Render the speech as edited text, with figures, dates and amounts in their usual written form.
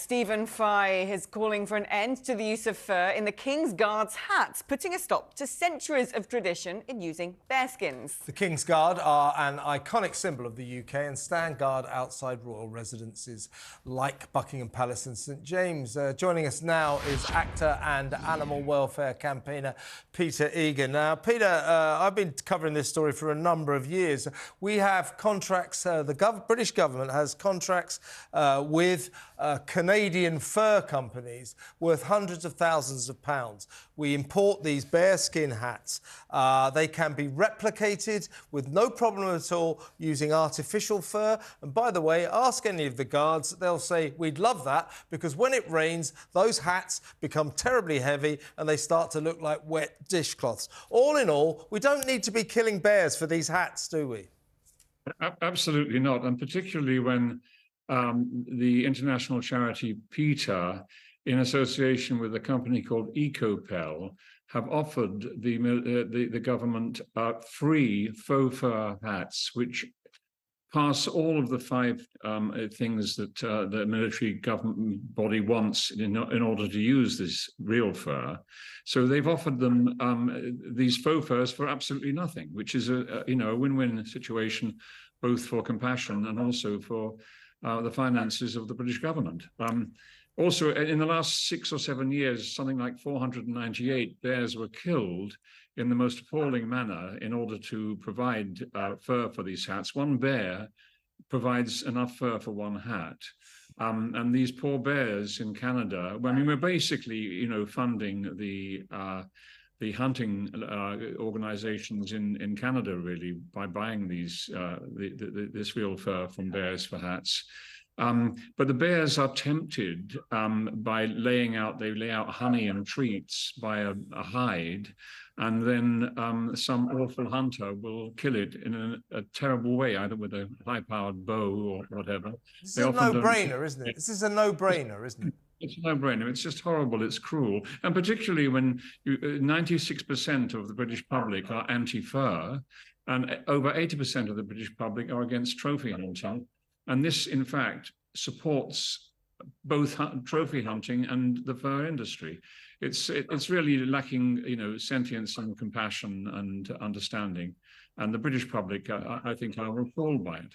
Stephen Fry is calling for an end to the use of fur in the King's Guard's hats, putting a stop to centuries of tradition in using bearskins. The King's Guard are an iconic symbol of the UK and stand guard outside royal residences like Buckingham Palace and St James. Joining us now is actor and animal welfare campaigner Peter Egan. Now, Peter, I've been covering this story for a number of years. We have contracts, the British government has contracts with Canadian fur companies worth hundreds of thousands of pounds. We import these bearskin hats. They can be replicated with no problem at all using artificial fur. And by the way, ask any of the guards, they'll say, we'd love that, because when it rains, those hats become terribly heavy and they start to look like wet dishcloths. All in all, we don't need to be killing bears for these hats, do we? Absolutely not, and particularly when the international charity PETA, in association with a company called EcoPel, have offered the government free faux fur hats, which pass all of the five things that the military government body wants in order to use this real fur. So they've offered them these faux furs for absolutely nothing, which is a win-win situation, both for compassion and also for the finances of the British government. Also, in the last 6 or 7 years, something like 498 bears were killed in the most appalling manner in order to provide fur for these hats. One bear provides enough fur for one hat. And these poor bears in Canada, I mean, we're basically, funding the hunting organizations in Canada, really, by buying these this real fur from bears for hats. But the bears are tempted by they lay out honey and treats by a hide, and then some awful hunter will kill it in a terrible way, either with a high-powered bow or whatever. This is a no-brainer, isn't it? This is a no-brainer, isn't it? It's a no-brainer. It's just horrible. It's cruel. And particularly when 96% of the British public are anti-fur, and over 80% of the British public are against trophy hunting. And this, in fact, supports both trophy hunting and the fur industry. It's really lacking, sentience and compassion and understanding. And the British public, I think, are appalled by it.